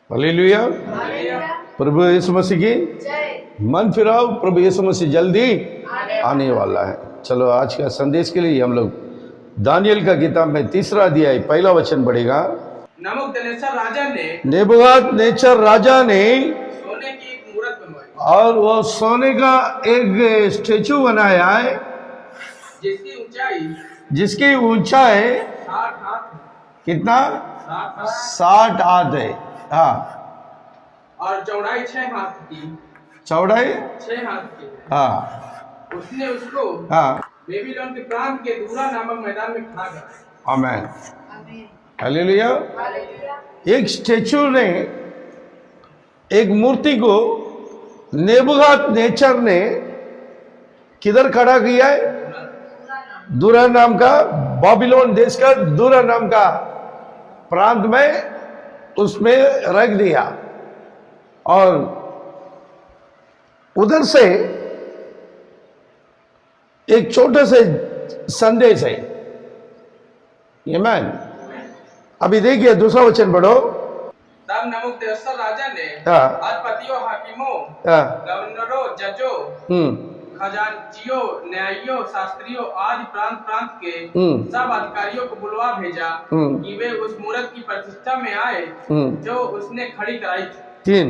Hallelujah. प्रभु यीशु मसीह की मन फिराओ, प्रभु यीशु मसीह जल्दी आने वाला है। चलो आज का संदेश के लिए हम लोग दानियल का किताब में 3रा अध्याय 1 वचन पढ़ेगा। नेबूकदनेस्सर राजा ने सोने की एक मूरत बनवाई और वो सोने का एक स्टेचू बनाया है जिसकी ऊंचाई 60 हाथ कितना 60 हाथ 60 हाथ है। हाँ, और चौड़ाई 6 हाथ की, चौड़ाई 6 हाथ की। हाँ उसने उसको हाँ बेबीलोन के प्रांत के दूरा नामक मैदान में खड़ा कर आमेन हालेलुया। एक स्टेचू ने, एक मूर्ति को नेबूकदनेस्सर ने किधर खड़ा किया है? दूरा नाम का, बाबिलोन देश का दूरा नाम का प्रांत में उसमें रख दिया। और उधर से एक छोटे से संदेश है। आमीन। अभी देखिए दूसरा वचन पढ़ो। तब नबूकदनेस्सर राजा ने हाँ। अधिपतियों, हाकिमों, हाँ, गवर्नरों, जजों, खजांचियों, न्यायियों, शास्त्रियों आदि प्रांत प्रांत के सब अधिकारियों को बुलवा भेजा कि वे उस मूरत की प्रतिष्ठा में आए जो उसने खड़ी कराई थी। 3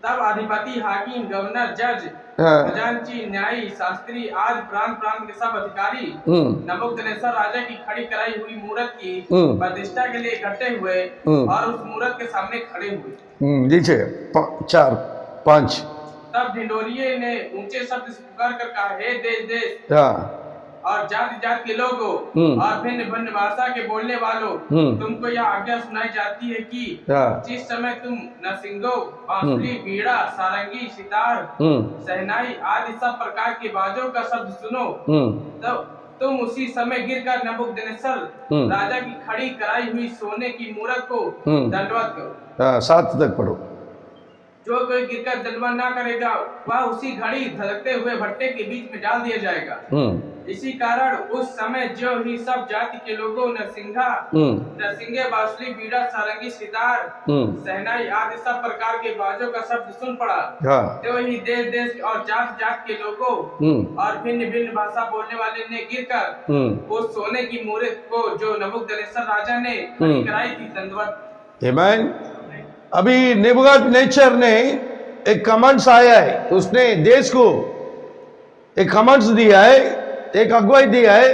तब अधिपति, हाकिम, गवर्नर, जज, हाँ। खजांची, न्यायी, शास्त्री आदि प्रांत प्रांत के सब अधिकारी नबूकदनेस्सर राजा की खड़ी कराई हुई मूरत की प्रतिष्ठा के लिए इकट्ठे हुए और उस मूरत के सामने खड़े हुए। नीचे 4 5 तब ढिंढोरिये ने ऊंचे शब्द से पुकार कर कहा, हे देश देश हाँ और जाति जाति के लोगों और भिन्न भिन्न भाषा के बोलने वालों, तुमको यह आज्ञा सुनाई जाती है कि जिस समय तुम नरसिंगों, बांसुरी, बीड़ा, सारंगी, सितार, शहनाई आदि सब प्रकार के बाजों का शब्द सुनो, तो तुम उसी समय गिरकर नबूकदनेस्सर राजा की खड़ी कराई हुई सोने की मूरत को दंडवत करो। 7 तक पढ़ो। जो कोई गिरकर दंडवत ना करेगा वह उसी घड़ी धड़कते हुए भट्टे के बीच में डाल दिया जाएगा। इसी कारण उस समय जो ही सब जाति के लोगों नरसिंगे, बांसुरी, बीड़ा, सारंगी, सितार, शहनाई आदि सब प्रकार के बाजों का शब्द सुन पड़ा, तो ही देश देश और जात जात के लोगों और भिन्न भिन्न भाषा बोलने वाले ने गिरकर उस सोने की मूरत को जो नबूकदनेस्सर राजा ने खड़ी कराई थी दंडवत। आमीन। अभी नेबूकदनेस्सर ने एक कमांड्स आया है, उसने देश को एक कमांड्स दिया है, एक अगुवाई दिया है।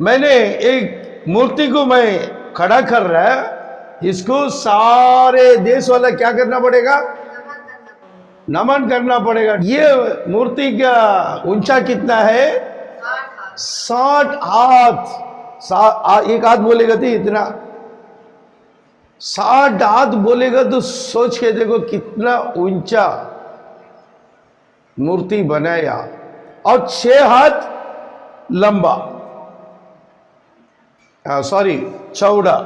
मैंने एक मूर्ति को मैं खड़ा कर रहा है, इसको सारे देश वाला क्या करना पड़ेगा? नमन करना पड़ेगा। ये मूर्ति का ऊंचा कितना है? 60 हाथ। एक हाथ बोलेगा तो इतना, 60 हाथ बोलेगा तो सोच के देखो कितना ऊंचा मूर्ति बनाया। और 6 हाथ लंबा, चौड़ा।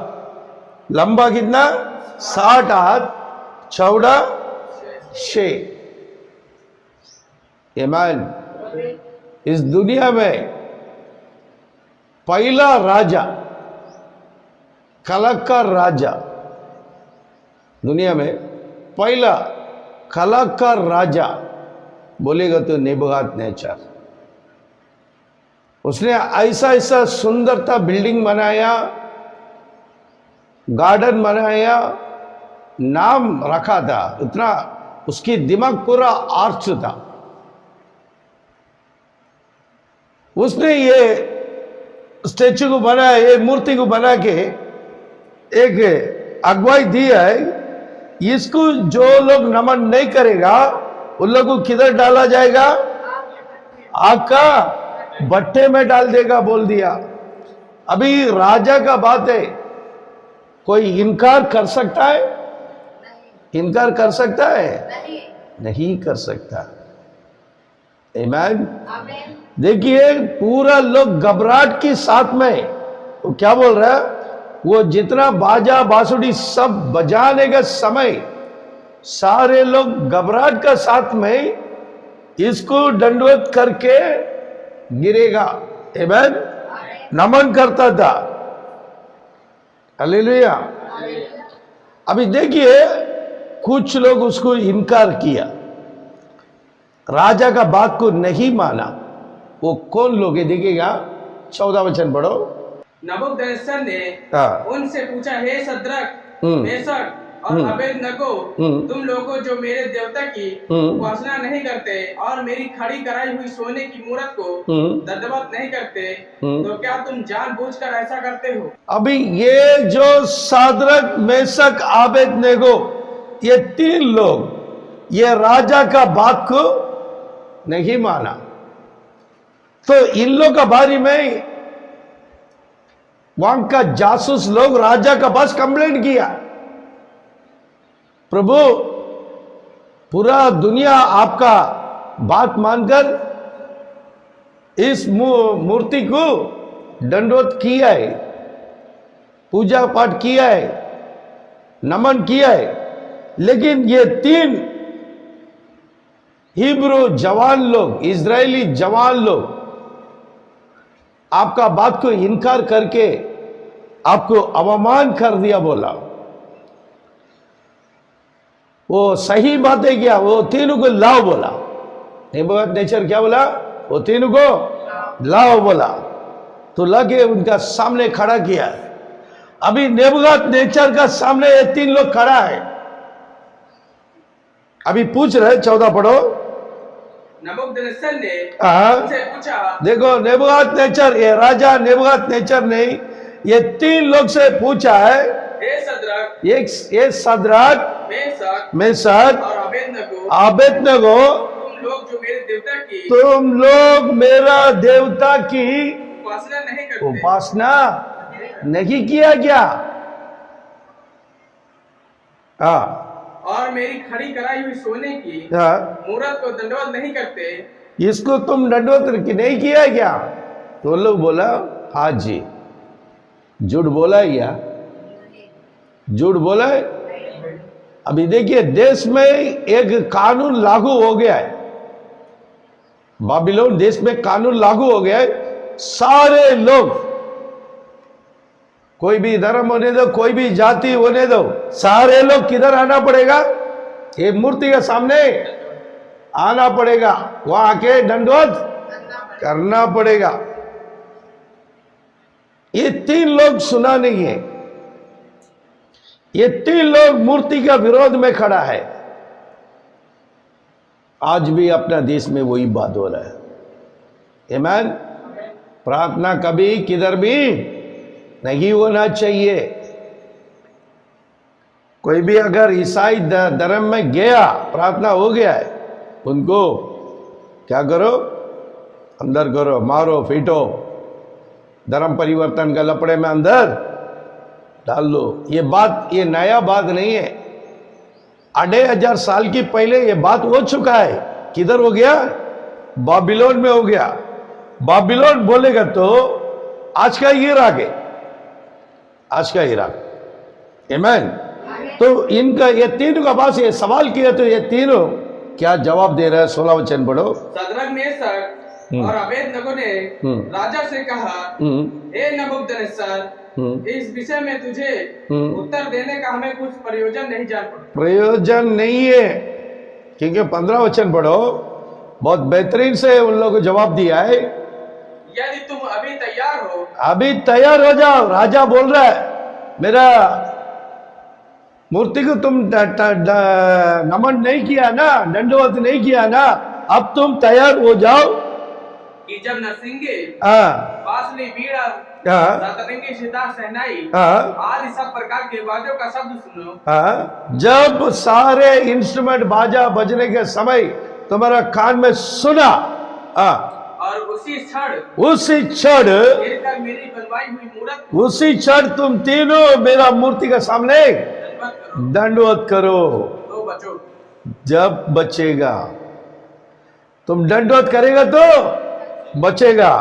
लंबा कितना? 60 हाथ, चौड़ा 6। आमीन। इस दुनिया में पहला राजा, कलाकार राजा, दुनिया में पहला कलाकार राजा बोलेगा तो नेबूकदनेस्सर। उसने ऐसा ऐसा सुंदरता बिल्डिंग बनाया, गार्डन बनाया, नाम रखा था, इतना उसकी दिमाग पूरा आर्च था। उसने ये स्टेचू को बनाया, ये मूर्ति को बना के एक अगुवाई दी है। इसको जो लोग नमन नहीं करेगा उन लोगों को किधर डाला जाएगा? आग का भट्टे में डाल देगा, बोल दिया। अभी राजा का बात है, कोई इनकार कर सकता है? इनकार कर सकता है? नहीं कर सकता। आमीन। देखिए पूरा लोग घबराहट के साथ में, वो क्या बोल रहा है? वो जितना बाजा बांसुरी सब बजाने का समय सारे लोग घबराहट का साथ में इसको दंडवत करके गिरेगा। आमीन। नमन करता था। हालेलुया। अभी देखिए कुछ लोग उसको इनकार किया, राजा का बात को नहीं माना। वो कौन लोग है देखिएगा, 14 वचन पढ़ो। नबूकदनेस्सर ने हाँ। उनसे पूछा, हे सद्रक, मेशक और अबेदनगो, तुम लोगों जो मेरे देवता की उपासना नहीं करते और मेरी खड़ी कराई हुई सोने की मूरत को दंडवत नहीं करते, तो क्या तुम जानबूझकर ऐसा करते हो? अभी ये जो सादरक, मेशक, अबेदनगो, ये 3 लोग ये राजा का बात को नहीं माना। तो इन लोग का बारे में वहां का जासूस लोग राजा का पास कंप्लेंट किया, प्रभु पूरा दुनिया आपका बात मानकर इस मूर्ति को दंडवत किया है, पूजा पाठ किया है, नमन किया है, लेकिन ये 3 हिब्रू जवान लोग, इजरायली जवान लोग आपका बात को इनकार करके आपको अवमान कर दिया। बोला वो सही बात है क्या? वो 3 को लाओ बोला। नेबूकदनेस्सर क्या बोला? वो 3 को लाओ बोला, तो लाके उनका सामने खड़ा किया। अभी नेबूकदनेस्सर का सामने ये 3 लोग खड़ा है। अभी पूछ रहे, 14 पढ़ो। नबूकदनेस्सर ने उनसे पूछा, देखो नेबूकदनेस्सर, ये राजा नेबूकदनेस्सर ने ये 3 लोग से पूछा है, हे सद्रक, ये सद्रक, मेशक और अबेदनगो, तुम लोग जो मेरे देवता की तुम लोग मेरा देवता की उपासना नहीं करते, उपासना नहीं किया क्या? हाँ। और मेरी खड़ी कराई हुई सोने की मूरत को दंडवत नहीं करते, इसको तुम दंडवत नहीं किया क्या? तो वो लोग बोला, हाँ जी। झूठ बोला है क्या? झूठ बोला है। अभी देखिए देश में एक कानून लागू हो गया है, बाबिलोन देश में कानून लागू हो गया है। सारे लोग, कोई भी धर्म होने दो, कोई भी जाति होने दो, सारे लोग किधर आना पड़ेगा? ये मूर्ति के सामने आना पड़ेगा, वहां आके दंडवत करना पड़ेगा। ये 3 लोग सुना नहीं है, ये 3 लोग मूर्ति का विरोध में खड़ा है। आज भी अपना देश में वही बात हो रहा है। आमीन। प्रार्थना कभी किधर भी नहीं होना चाहिए। कोई भी अगर ईसाई धर्म में गया, प्रार्थना हो गया है, उनको क्या करो? अंदर करो, मारो, पीटो, धर्म परिवर्तन का लपड़े में अंदर डाल लो। ये बात, ये नया बात नहीं है। 2500 साल की पहले ये बात हो चुका है। किधर हो गया? बाबिलोन में हो गया। बाबिलोन बोलेगा तो आज का इराक है, आज का इराक। आमीन। तो इनका ये 3 का पास ये सवाल किया, तो ये 3 क्या जवाब दे रहा है? 16 वचन पढ़ो। सद्रक, मेशक और अबेदनगो ने राजा से कहा, हे नबूकदनेस्सर, इस विषय में तुझे उत्तर देने का हमें कुछ प्रयोजन नहीं जान पड़ा। प्रयोजन नहीं है, क्योंकि 15 वचन पढ़ो। बहुत बेहतरीन से उन लोगों को जवाब दिया है। यदि तुम अभी तैयार हो, अभी तैयार हो जाओ। राजा बोल रहा है, मेरा मूर्ति को तुम नमन नहीं किया ना, दंडवत नहीं किया ना, अब तुम तैयार हो जाओ कि जब नरसिंगे, बांसुरी, बीड़ा, रतरंगी, सितार, शहनाई आदि सब प्रकार के बाजों का शब्द सुनो। जब सारे इंस्ट्रूमेंट बाजा बजने के समय तुम्हारा कान में सुना, और उसी क्षण मेरी बनवाई हुई मूर्त, उसी क्षण तुम तीनों मेरा मूर्ति के सामने दंडवत करो। तो बचो। जब बचेगा, तुम दंडवत करेगा तो बचेगा।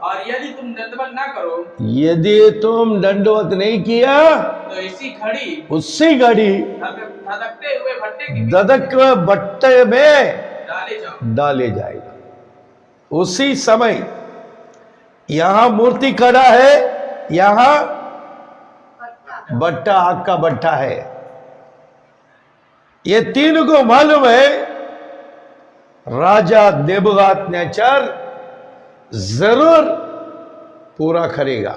और यदि तुम दंडवत ना करो, यदि तुम दंडवत नहीं किया, तो उसी घड़ी धधकते हुए भट्टे में डाले जाएगा। उसी समय यहां मूर्ति खड़ा है, यहां भट्टा आग का भट्टा है। ये तीन को मालूम है राजा नेबुकदनेस्सर जरूर पूरा करेगा।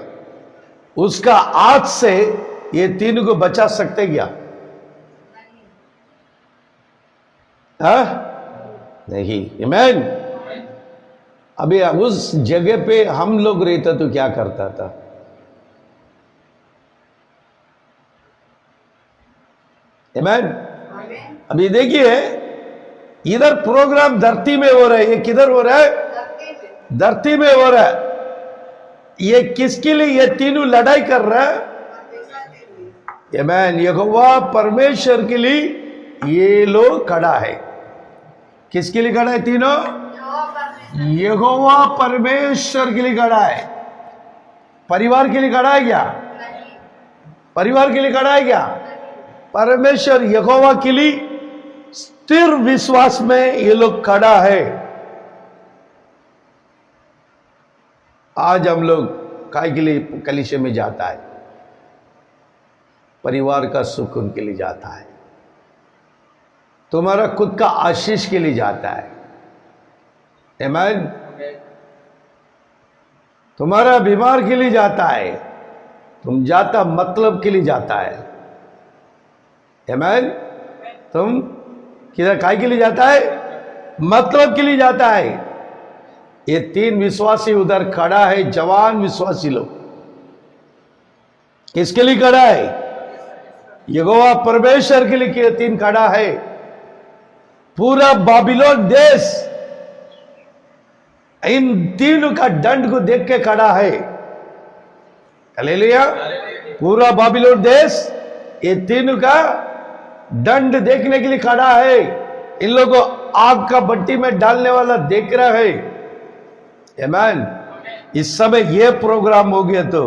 उसका हाथ से ये तीन को बचा सकते क्या? हाँ? नहीं। आमीन। अभी उस जगह पे हम लोग रहते तो क्या करता था? आमीन। अभी देखिए इधर प्रोग्राम धरती में हो रहा है, ये किधर हो रहा है? धरती में हो रहा है। ये किसके लिए ये तीनों लड़ाई कर रहा है? आमीन। यहोवा परमेश्वर के लिए ये लोग खड़ा है। किसके लिए खड़ा है तीनों? यहोवा परमेश्वर के लिए खड़ा है। परिवार के लिए खड़ा है क्या? परिवार के लिए खड़ा है क्या? परमेश्वर यहोवा के लिए स्थिर विश्वास में ये लोग खड़ा है। आज हम लोग काय के लिए कलीसिया में जाता है? परिवार का सुख उनके लिए जाता है। तुम्हारा खुद का आशीष के लिए जाता है। आमीन। तुम्हारा बीमार के लिए जाता है। तुम जाता मतलब के लिए जाता है। आमीन। तुम किधर काय के लिए जाता है? मतलब के लिए जाता है। ये तीन विश्वासी उधर खड़ा है, जवान विश्वासी लोग। किसके लिए खड़ा है? यहोवा परमेश्वर के लिए तीन खड़ा है। पूरा बाबिलोन देश इन तीनों का दंड को देख के खड़ा है। हालेलुया। पूरा बाबिलोन देश ये तीनों का दंड देखने के लिए खड़ा है। इन लोगों को आग का भट्टी में डालने वाला देख रहा है। आमीन। इस समय ये प्रोग्राम हो गया तो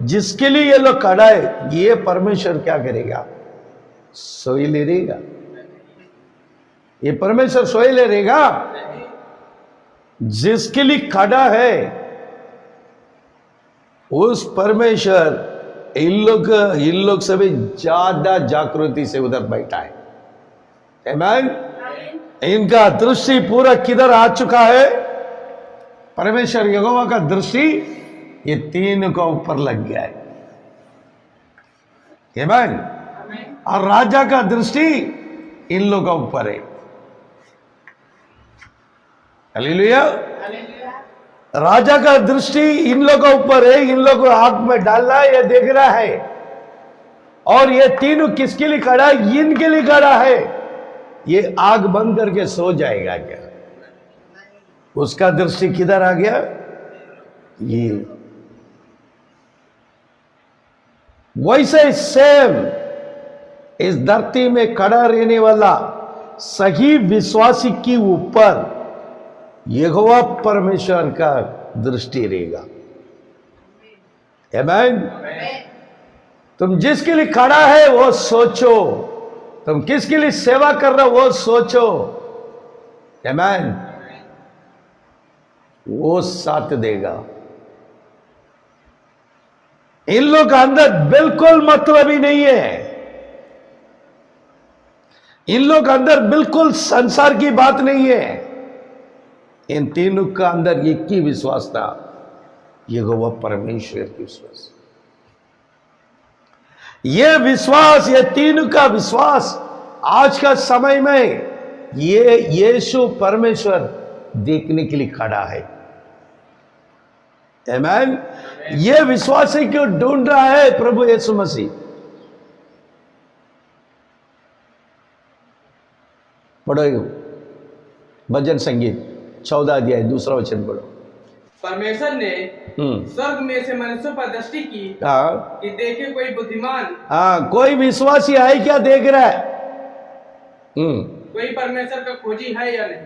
जिसके लिए ये लोग खड़ा है, ये परमेश्वर क्या करेगा? सोई ले रहेगा। ये परमेश्वर सोई ले रहेगा। जिसके लिए खड़ा है उस परमेश्वर इन लोग सभी ज्यादा जागृति से उधर बैठा है। आमीन। इनका दृष्टि पूरा किधर आ चुका है? परमेश्वर यहोवा का दृष्टि ये तीन को ऊपर लग गया है। आमीन। और राजा का दृष्टि इन लोगों का ऊपर है। हालेलुया। राजा का दृष्टि इन लोगों के ऊपर है। इन लोगों को आग में डालना है, ये देख रहा है। और ये तीनों किसके लिए खड़ा है? इनके लिए खड़ा है। ये आग बंद करके सो जाएगा क्या? उसका दृष्टि किधर आ गया? ये वैसे सेम इस धरती में खड़ा रहने वाला सही विश्वासी के ऊपर यहोवा परमेश्वर का दृष्टि रहेगा। आमीन। तुम जिसके लिए खड़ा है वो सोचो। तुम किसके लिए सेवा कर रहे हो वो सोचो। आमीन। वो साथ देगा। इन लोग का अंदर बिल्कुल मतलब ही नहीं है। इन लोग के अंदर बिल्कुल संसार की बात नहीं है। इन तीनों का अंदर एक ही विश्वास था, यहोवा परमेश्वर की विश्वास। ये विश्वास, ये तीनों का विश्वास आज का समय में ये यीशु परमेश्वर देखने के लिए खड़ा है। आमीन। ये विश्वासी क्यों ढूंढ रहा है? प्रभु यीशु मसीह। पढ़ो भजन संगीत 14 अध्याय 2 वचन पढ़ो। परमेश्वर ने स्वर्ग में से मनुष्यों पर दृष्टि की कि देखे कोई बुद्धिमान। हाँ, कोई विश्वासी है क्या? देख रहा है। कोई परमेश्वर का खोजी है या नहीं?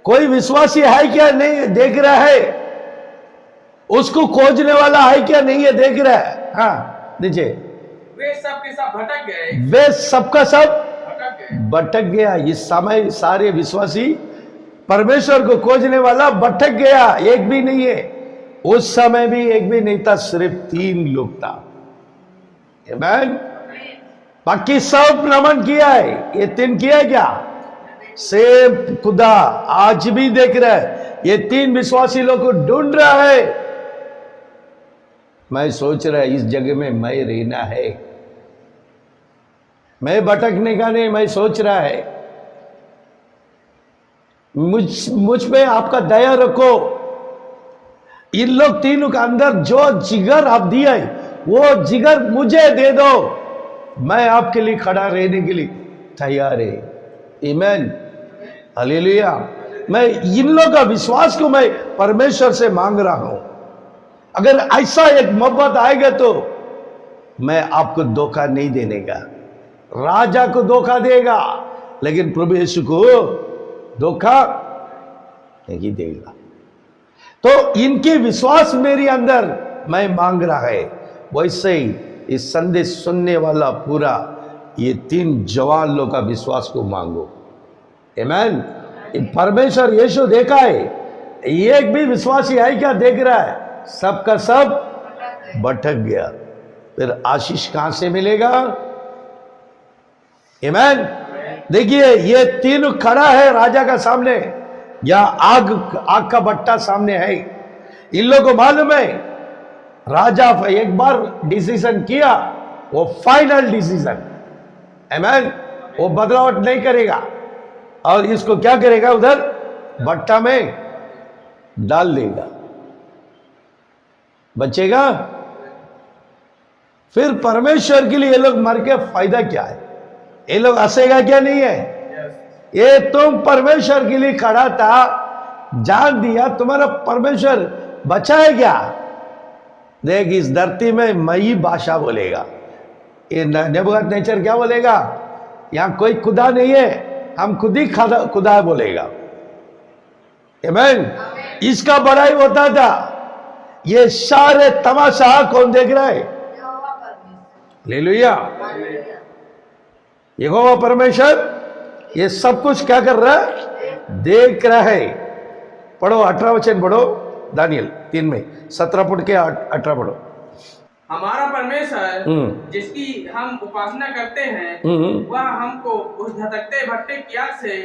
कोई विश्वासी है क्या? नहीं देख रहा है। उसको खोजने वाला है क्या? नहीं है, देख रहा है। हाँ नीचे। वे सब के सब भटक गए। वे सबका सब भटक गया। इस समय सारे विश्वासी परमेश्वर को खोजने वाला भटक गया, एक भी नहीं है। उस समय भी एक भी नहीं था, सिर्फ 3 लोग था। आमीन। बाकी सब नमन किया है, ये 3 किया है क्या? सेम खुदा आज भी देख रहा है, ये 3 विश्वासी लोग को ढूंढ रहा है। मैं सोच रहा इस जगह में मैं रहना है, मैं भटकने का नहीं। मैं सोच रहा है मुझ पे आपका दया रखो। इन लोग तीनों के अंदर जो जिगर आप दिया है वो जिगर मुझे दे दो, मैं आपके लिए खड़ा रहने के लिए तैयार है। आमीन, हालेलुया। मैं इन लोगों का विश्वास को मैं परमेश्वर से मांग रहा हूं। अगर ऐसा एक मोहब्बत आएगा तो मैं आपको धोखा नहीं देने का। राजा को धोखा देगा लेकिन प्रभु यीशु को धोखा नहीं देगा। तो इनके विश्वास मेरे अंदर मैं मांग रहा है, वैसे ही इस संदेश सुनने वाला पूरा ये 3 जवान लोग का विश्वास को मांगो। आमीन। परमेश्वर यीशु देखा है, एक भी विश्वासी है क्या देख रहा है? सबका सब भटक गया, फिर आशीष कहां से मिलेगा? आमीन। देखिए ये 3 खड़ा है राजा का सामने, या आग का भट्टा सामने है। इन लोगों को मालूम है राजा एक बार डिसीजन किया, वो फाइनल डिसीजन। आमीन। वो बदलाव नहीं करेगा और इसको क्या करेगा? उधर भट्टा में डाल देगा, बचेगा। फिर परमेश्वर के लिए ये लोग मर के फायदा क्या है? ये लोग हंसेगा क्या? नहीं है। ये तुम परमेश्वर के लिए खड़ा था, जान दिया, तुम्हारा परमेश्वर बचाए क्या? देख इस धरती में मई भाषा बोलेगा, ये नेबूकदनेस्सर क्या बोलेगा? यहां कोई खुदा नहीं है, हम खुद ही खुदा बोलेगा। आमीन। इसका बड़ाई होता था। ये सारे तमाशा कौन देख रहा है? हालेलुया। यहोवा परमेश्वर ये सब कुछ क्या कर रहा है? देख रहा है। पढ़ो 18 वचन पढ़ो, दानियल 3 में 17 पढ़ के 18 पढ़ो। हमारा परमेश्वर जिसकी हम उपासना करते हैं वह हमको उस धधकते भट्टे की आग से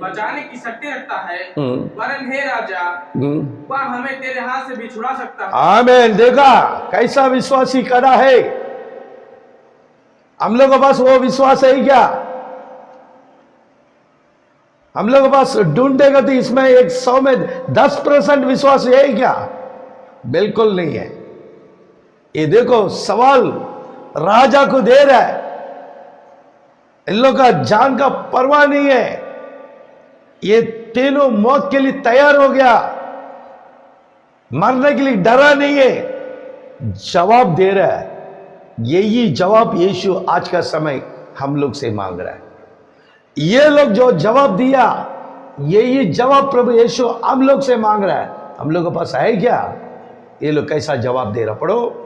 बचाने की शक्ति रखता है। वरन हे राजा, वह हमें तेरे हाथ से भी छुड़ा सकता है। आमीन। देखा कैसा विश्वासी खड़ा है? हम लोग के पास वो विश्वास है क्या? हम लोग के पास ढूंढेगा तो इसमें 100 में 10% विश्वास है क्या? बिल्कुल नहीं है। ये देखो सवाल राजा को दे रहा है, इन लोग का जान का परवाह नहीं है। ये तीनों मौत के लिए तैयार हो गया, मरने के लिए डरा नहीं है, जवाब दे रहा है। यही जवाब यीशु आज का समय हम लोग से मांग रहा है। ये लोग जो जवाब दिया, यही जवाब प्रभु यीशु हम लोग से मांग रहा है। हम लोग के पास है क्या? ये लोग कैसा जवाब दे रहा? पढ़ो।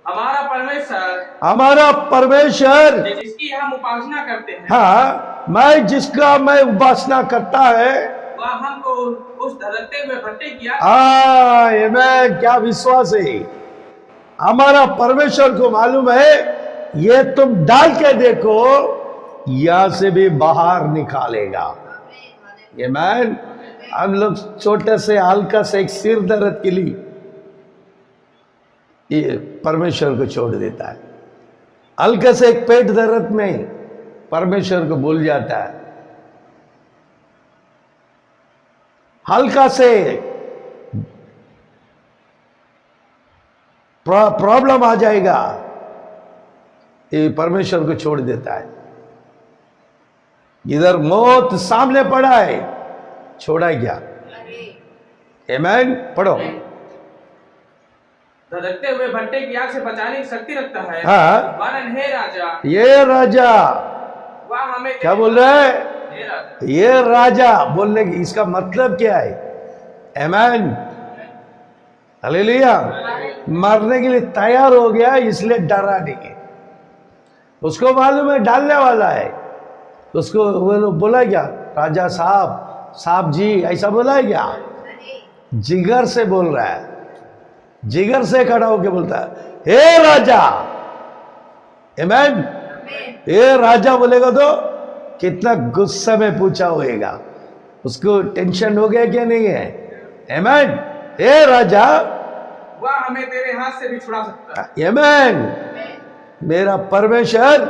हमारा परमेश्वर जिसकी हम उपासना करते हैं, हाँ, मैं उपासना करता है, वह हमको उस धधकते हुए भट्टे की आग। मैं क्या विश्वास है? हमारा परमेश्वर को मालूम है, ये तुम डाल के देखो यहां से भी बाहर निकालेगा। ये मैन हम लोग छोटे से हल्का से एक सिर दर्द के लिए ये परमेश्वर को छोड़ देता है, हल्का से एक पेट दर्द में परमेश्वर को भूल जाता है, हल्का से प्रॉब्लम आ जाएगा, ये परमेश्वर को छोड़ देता है। इधर मौत सामने पड़ा है, छोड़ा गया। आमीन। पढ़ो। धधकते हुए भट्टे की आग से बचाने की शक्ति रखता है। हाँ। वरन हे राजा, ये राजा वह हमें क्या बोल रहा है? हे राजा। ये राजा बोलने की इसका मतलब क्या है? आमीन। हालेलुया। मरने के लिए तैयार हो गया, इसलिए डरा नहीं है। उसको मालूम है डालने वाला है। उसको वो लोग बोला क्या? राजा साहब जी, ऐसा बोला है क्या? जिगर से बोल रहा है, जिगर से खड़ा होके बोलता है, हे राजा, आमेन। ये राजा बोलेगा तो कितना गुस्से में पूछा होगा, उसको टेंशन हो गया क्या नहीं है? आमेन। ए राजा, वह हमें तेरे हाथ से भी छुड़ा सकता है। आमेन। मेरा परमेश्वर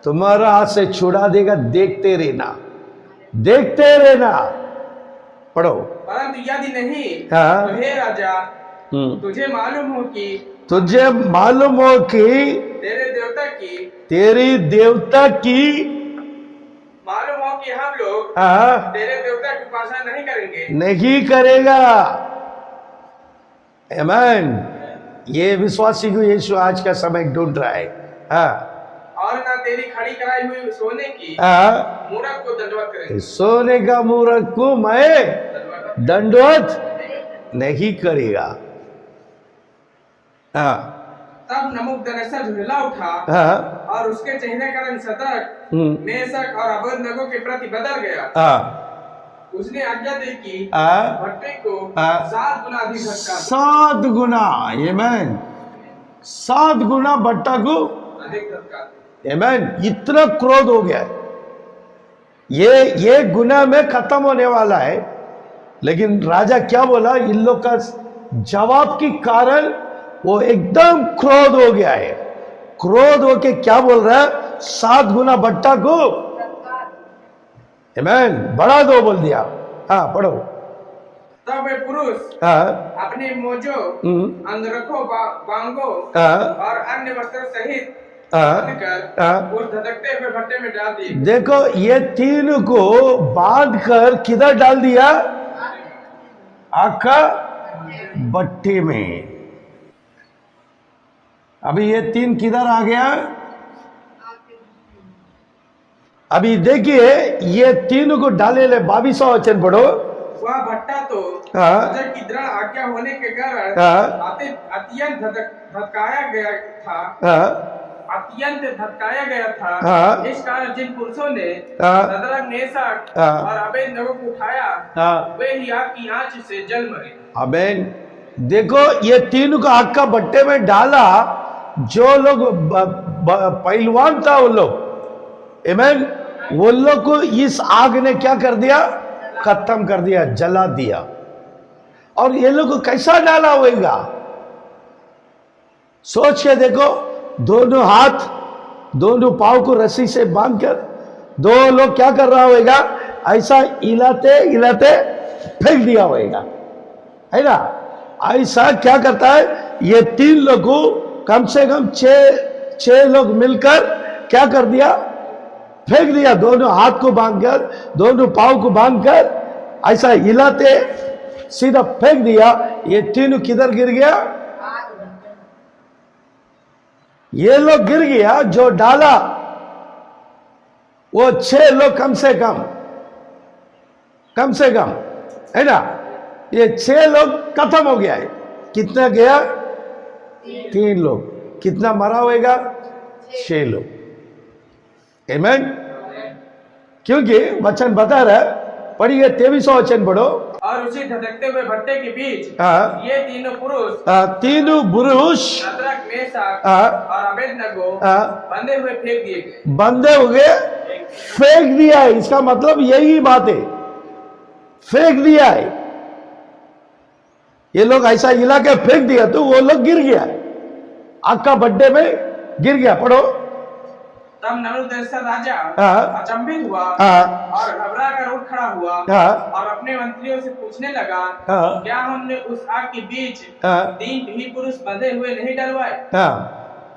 तुम्हारा हाथ से छुड़ा देगा, देखते रहना, देखते रहना। पढ़ो। परंतु यदि नहीं हाँ। तो हे राजा, तुझे मालूम हो कि तुझे मालूम हो कि तेरे देवता की मालूम हो कि हम लोग तेरे देवता की उपासना नहीं करेंगे। नहीं करेगा। आमेन। ये विश्वासी को यीशु आज का समय ढूंढ रहा है। और ना तेरी खड़ी कराई हुई सोने की मूरत को दंडवत करेंगे। सोने का मूरत को मैं दंडवत नहीं करेगा। तब नबूकदनेस्सर झुंझला उठा और उसके चेहरे का रंग शद्रक, मेशक और अबेदनगो के प्रति बदल गया। उसने आज्ञा दी कि भट्टे को 7 गुना अधिक धक्का, 7 गुना। आमेन। 7 गुना भट्टा को अधिक धक्का। आमेन। इतना क्रोध हो गया, ये गुना में खत्म होने वाला है। लेकिन राजा क्या बोला, इन लोग का जवाब के कारण वो एकदम क्रोध हो गया है। क्रोध होके क्या बोल रहा है, 7 गुना भट्टा को आमेन बढ़ा दो बोल दिया। पढ़ो। तब वे पुरुष अपने मोजो, अंगरखों, बांगों और अन्य वस्त्र सहित कर उस धधकते हुए भट्टे में डाल दिए। देखो, ये 3 को बांध कर किधर डाल दिया? आग का भट्टे में। अभी ये 3 किधर आ गया? अभी देखिए, ये 3 को डाले ले। 22वां वचन पढ़ो। वह भट्टा तो राजा की दृढ़ आज्ञा होने के कारण अत्यंत धधकाया गया था। अत्यंत धधकाया गया था। इस कारण जिन पुरुषों ने शद्रक, मेशक और अबेदनगो को उठाया, वे ही आग की आंच से जल मरे। आमेन। देखो, ये 3 को आग का भट्टे में डाला। जो लोग पहलवान था वो लोग, आमेन, वो लोग को इस आग ने क्या कर दिया? खत्म कर दिया, जला दिया। और ये लोग को कैसा डाला होगा? सोच के देखो, दोनों हाथ, दोनों पांव को रस्सी से बांधकर 2 लोग क्या कर रहा होगा? ऐसा हिलाते हिलाते फेंक दिया होगा, है ना? ऐसा क्या करता है? ये 3 लोग को कम से कम 6 लोग मिलकर क्या कर दिया? फेंक दिया। दोनों हाथ को बांधकर, दोनों पांव को बांधकर ऐसा हिलाते सीधा फेंक दिया। ये 3 किधर गिर गया? ये लोग गिर गया। जो डाला वो 6 लोग कम से कम, है ना? ये 6 लोग खत्म हो गया है। कितना गया? 3 लोग। कितना मरा होगा? 6 लोग। आमेन। क्योंकि वचन बता रहा है, पढ़िए 23वां वचन पढ़ो। और उसी धधकते हुए भट्टे के बीच ये 3 पुरुष शद्रक, मेशक और अबेदनगो बंधे हुए फेंक दिए गए। बंधे हुए फेंक दिया है। इसका मतलब यही बात है, फेंक दिया है। ये लोग ऐसा हिला के फेंक दिया तो वो लोग गिर गया, आग का भट्टे में गिर गया। पढ़ो। तब नबूकदनेस्सर राजा अचंभित हुआ और घबरा कर उठ खड़ा हुआ और अपने मंत्रियों से पूछने लगा, क्या हमने उस आग के बीच 3 भी पुरुष बंधे हुए नहीं डलवाए?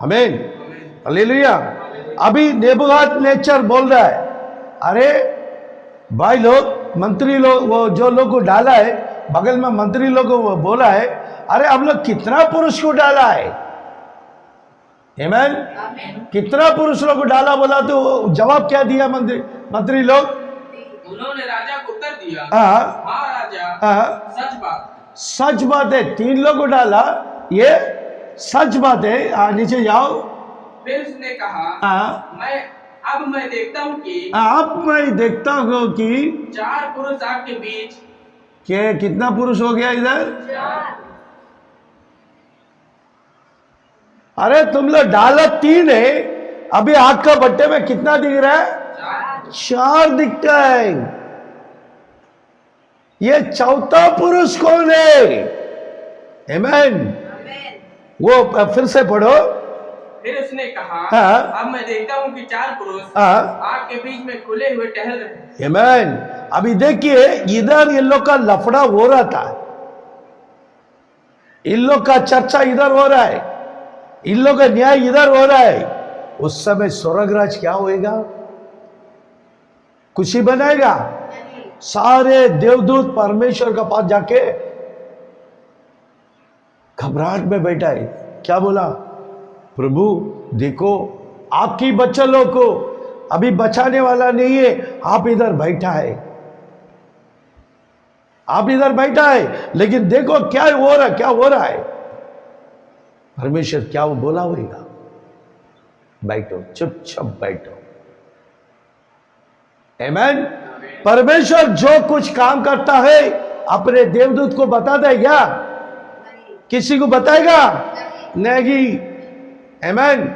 आमीन, हालेलुया। अभी नेबूकदनेस्सर बोल रहा है, अरे भाई लोग, मंत्री लोग, वो जो लोग को डाला है, बगल में मंत्री लोग को बोला है, अरे हम लोग कितना पुरुष को डाला है? आमीन। कितना पुरुष लोग को डाला? बोला तो जवाब क्या दिया मंत्री लोग? उन्होंने राजा को उत्तर दिया, हाँ राजा, सच बात है। 3 लोग को डाला, ये सच बात है। नीचे जाओ। फिर उसने कहा, मैं देखता हूँ कि अब मैं देखता हूँ कि 4 पुरुष आग के बीच। कितना पुरुष हो गया इधर? अरे तुम लोग डाला 3 है, अभी आग का भट्टे में कितना दिख रहा है? 4 दिखता है। ये चौथा पुरुष कौन है? आमीन। वो फिर से पढ़ो। फिर उसने कहा, हाँ। अब मैं देखता हूँ कि 4 पुरुष हाँ। आग के बीच में खुले हुए टहल रहे हैं। आमीन। अभी देखिए इधर इन लोग का लफड़ा हो रहा था, इन लोग का चर्चा इधर हो रहा है, इन लोग का न्याय इधर हो रहा है। उस समय स्वर्गराज क्या होएगा? खुशी बनाएगा। सारे देवदूत परमेश्वर का पास जाके घबराहट में बैठा है। क्या बोला? प्रभु देखो आपकी बच्चों को अभी बचाने वाला नहीं है, आप इधर बैठा है, आप इधर बैठा है, लेकिन देखो क्या हो रहा, क्या हो रहा है। परमेश्वर क्या वो बोला होगा? बैठो, चुपचाप बैठो। आमीन। परमेश्वर जो कुछ काम करता है अपने देवदूत को बताता है क्या? किसी को बताएगा नहीं। आमीन।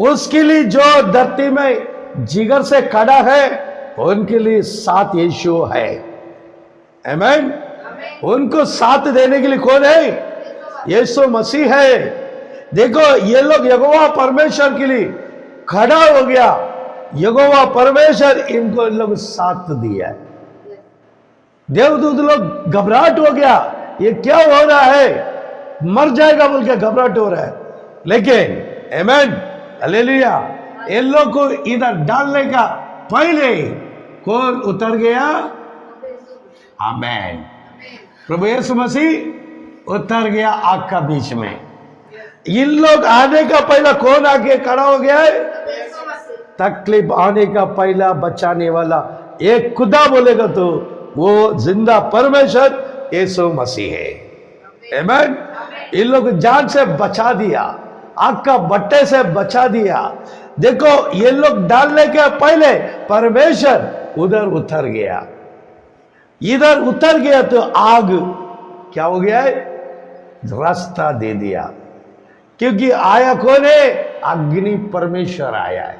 उसके लिए जो धरती में जिगर से खड़ा है उनके लिए साथ यीशु है। आमीन। उनको साथ देने के लिए कौन है? यीशु मसीह है। देखो ये लोग यहोवा परमेश्वर के लिए खड़ा हो गया, यहोवा परमेश्वर इनको इन लोग साथ दिया है। देवदूत लोग घबराहट हो गया, ये क्या हो रहा है, मर जाएगा बोल के घबराहट हो रहा है। लेकिन आमीन, हालेलुया, इन लोग को इधर डालने का पहले कौन उतर गया? आमीन। प्रभु यीशु मसीह उतर गया आग का बीच में। इन लोग आने का पहला कौन आके खड़ा हो गया है? तकलीफ आने का पहला बचाने वाला एक खुदा बोलेगा तो वो जिंदा परमेश्वर यीशु मसीह है। आमीन। इन लोग जान से बचा दिया, आग का भट्टे से बचा दिया। देखो ये लोग डालने के पहले परमेश्वर उधर उतर गया, इधर उतर गया तो आग क्या हो गया है? रास्ता दे दिया। क्योंकि आया कौन है? अग्नि परमेश्वर आया है।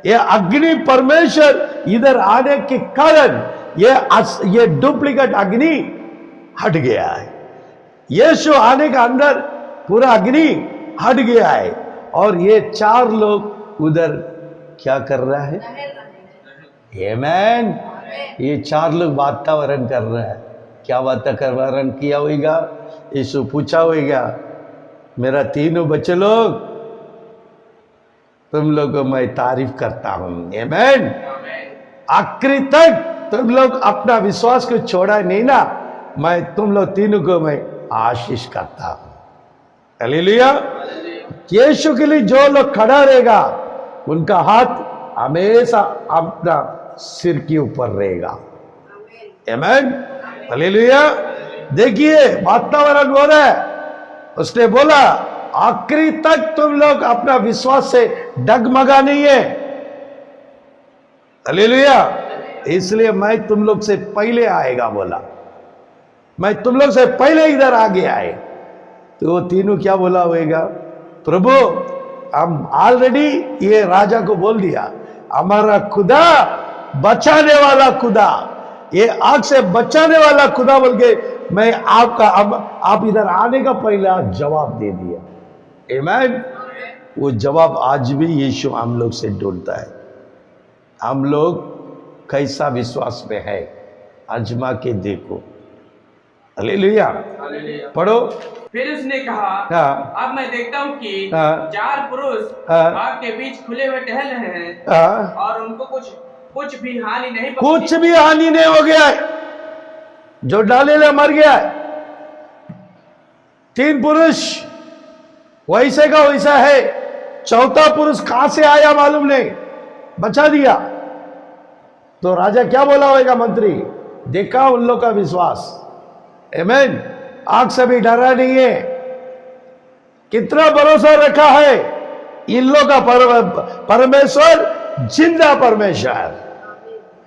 ये अग्नि परमेश्वर इधर आने के कारण ये डुप्लीकेट अग्नि हट गया है। यीशु आने का अंदर पूरा अग्नि हट गया है और ये 4 लोग उधर क्या कर रहा है? आमीन। ये 4 लोग वातावरण कर रहा है। क्या वातावरण किया होगा? यीशु पूछा होगा, मेरा 3 बच्चे लोग, तुम लोग को मैं तारीफ करता हूं। आमीन। आखिरी तक तुम लोग अपना विश्वास को छोड़ा नहीं ना, मैं तुम लोग 3 को मैं आशीष करता हूं। हालेलुया। यीशु के लिए जो लोग खड़ा रहेगा उनका हाथ हमेशा अपना सिर के ऊपर रहेगा। आमीन। हालेलुया। देखिए वातावरण हो रहा है। उसने बोला आखिरी तक तुम लोग अपना विश्वास से डगमगा नहीं है। हालेलुया। इसलिए मैं तुम लोग से पहले आएगा बोला, मैं तुम लोग से पहले इधर आगे आए। तो वो 3 क्या बोला होगा? प्रभु हम ऑलरेडी ये राजा को बोल दिया, हमारा खुदा बचाने वाला खुदा, ये आग से बचाने वाला खुदा बोल के मैं आपका आप इधर आने का पहला जवाब दे दिया। आमीन। वो जवाब आज भी यीशु हम लोग से ढूंढता है। हम लोग कैसा विश्वास में है, आजमा के देखो। हालेलुया। पढ़ो। फिर उसने कहा, हाँ। अब मैं देखता हूँ कि हाँ। 4 पुरुष हाँ। आग के बीच खुले हुए टहल रहे हैं हाँ। और उनको कुछ भी हानि नहीं कुछ भी हानि नहीं हो गया है। जो डाले मर गया है। 3 पुरुष वैसे का वैसा है, चौथा पुरुष कहां से आया मालूम नहीं, बचा दिया। तो राजा क्या बोला होगा? मंत्री देखा उन लोग का विश्वास। आमीन। आग से भी डरा नहीं है। कितना भरोसा रखा है इन लोग का परमेश्वर, जिंदा परमेश्वर।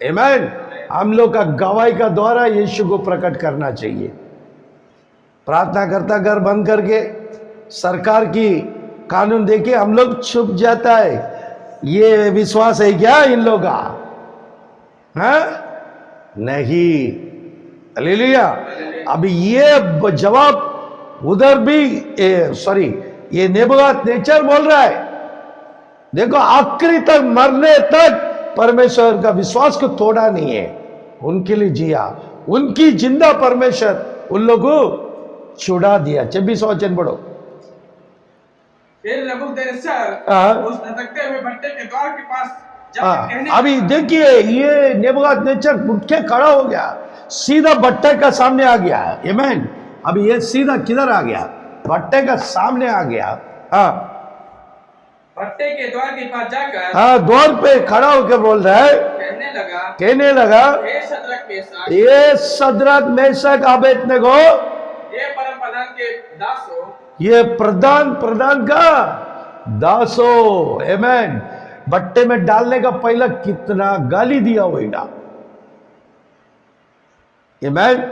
आमीन। हम लोग का गवाही का द्वारा यीशु को प्रकट करना चाहिए। प्रार्थना करता घर बंद करके सरकार की कानून देके हम लोग छुप जाता है। ये विश्वास है क्या इन लोगों का? हाँ? नहीं। हालेलुया। अभी ये जवाब उधर भी सॉरी ये नेबूकदनेस्सर बोल रहा है। देखो आखिरी तक मरने तक परमेश्वर का विश्वास को तोड़ा नहीं है, उनके लिए जिया, उनकी जिंदा परमेश्वर उन लोगों को छुड़ा दिया। 26 वचन पढ़ो। फिर नबूकदनेस्सर उस धधकते हुए भट्टे के द्वार के पास जाकर कहने अभी देखिए ये नेबूकदनेस्सर उठ के खड़ा हो गया, सीधा भट्टे का सामने आ गया। आमीन। अभी ये सीधा किधर आ गया? भट्टे का सामने आ गया। हाँ, भट्टे के द्वार के पास जाकर द्वार पे खड़ा होकर बोल रहा है, कहने लगा ये सदरक मेशक अबेदनगो, ये परम प्रधान के दासो, ये प्रधान का दासो। आमीन। भट्टे में डालने का पहला कितना गाली दिया होगा? आमीन।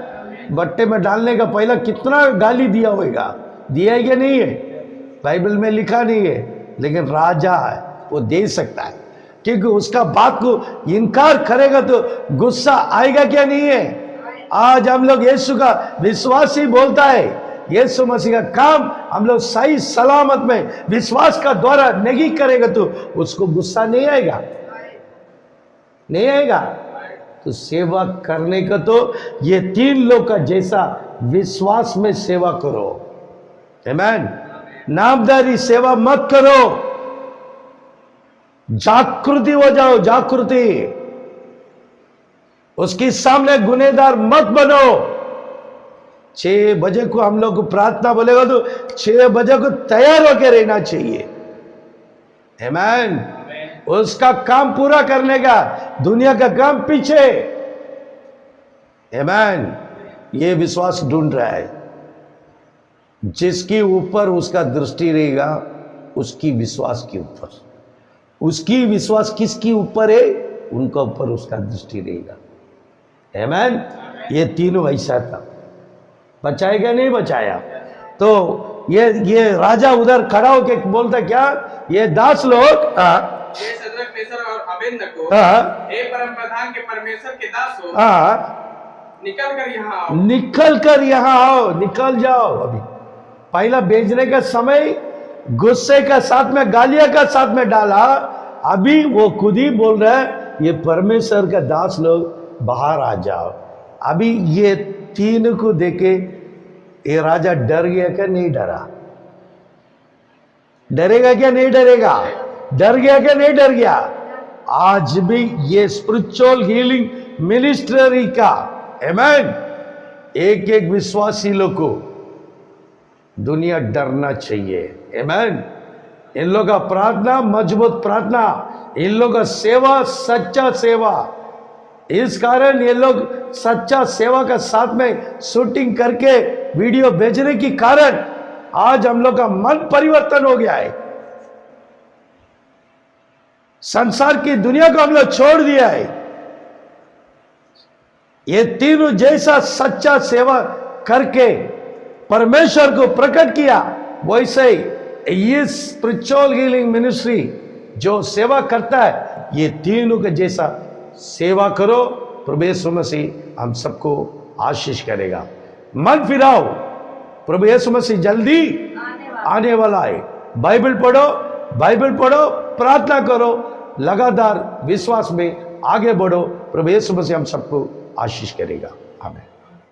भट्टे में डालने का पहला कितना गाली दिया होगा? दिया है कि नहीं है? बाइबल में लिखा नहीं है, लेकिन राजा है, वो दे सकता है, क्योंकि उसका बात को इनकार करेगा तो गुस्सा आएगा क्या? नहीं है। आज हम लोग यीशु का विश्वास ही बोलता है, यीशु मसीह का काम हम लोग सही सलामत में विश्वास का द्वारा नहीं करेगा तो उसको गुस्सा नहीं आएगा, नहीं आएगा। तो सेवा करने का तो ये 3 लोग का जैसा विश्वास में सेवा करो। आमीन। नामदारी सेवा मत करो, जागृति हो जाओ, जागृति। उसके सामने गुनहगार मत बनो। 6 बजे को हम लोग को प्रार्थना बोलेगा तो 6 बजे को तैयार होकर रहना चाहिए। आमीन। उसका काम पूरा करने का, दुनिया का काम पीछे। आमीन। ये विश्वास ढूंढ रहा है, जिसके ऊपर उसका दृष्टि रहेगा उसकी विश्वास के ऊपर, उसकी विश्वास किसके ऊपर है? उनका ऊपर उसका दृष्टि रहेगा। आमीन। ये तीनों ऐसा था। बचाएगा नहीं बचाया? तो ये राजा उधर खड़ा होके बोलता क्या? ये दास लोग, ये सदरक मेशक और अबेदनगो, हे परम प्रधान के परमेश्वर के दासो, निकल कर यहाँ आओ, निकल कर यहाँ आओ, निकल जाओ। अभी पहला भेजने का समय गुस्से का साथ में, गालियां का साथ में डाला, अभी वो खुद ही बोल रहा है ये परमेश्वर का दास लोग बाहर आ जाओ। अभी ये 3 को देखे ये राजा डर गया क्या? नहीं डरा। डरेगा क्या? नहीं डरेगा। डर गया क्या? नहीं डर गया। आज भी ये स्पिरिचुअल हीलिंग मिनिस्ट्री का आमीन, एक एक विश्वासी लोग को दुनिया डरना चाहिए। आमीन। इन लोग का प्रार्थना मजबूत प्रार्थना, इन लोग का सेवा सच्चा सेवा। इस कारण ये लोग सच्चा सेवा का साथ में शूटिंग करके वीडियो भेजने के कारण आज हम लोग का मन परिवर्तन हो गया है। संसार की दुनिया को हम लोग छोड़ दिया है। ये तीनों जैसा सच्चा सेवा करके परमेश्वर को प्रकट किया, वैसे ये स्पिरिचुअल हीलिंग मिनिस्ट्री जो सेवा करता है, ये तीनों के जैसा सेवा करो। प्रभु यीशु मसीह हम सबको आशीष करेगा। मन फिराओ, प्रभु यीशु मसीह जल्दी आने वाला है। बाइबल पढ़ो, बाइबल पढ़ो, प्रार्थना करो, लगातार विश्वास में आगे बढ़ो। प्रभु यीशु मसीह हम सबको आशीष करेगा। आमीन।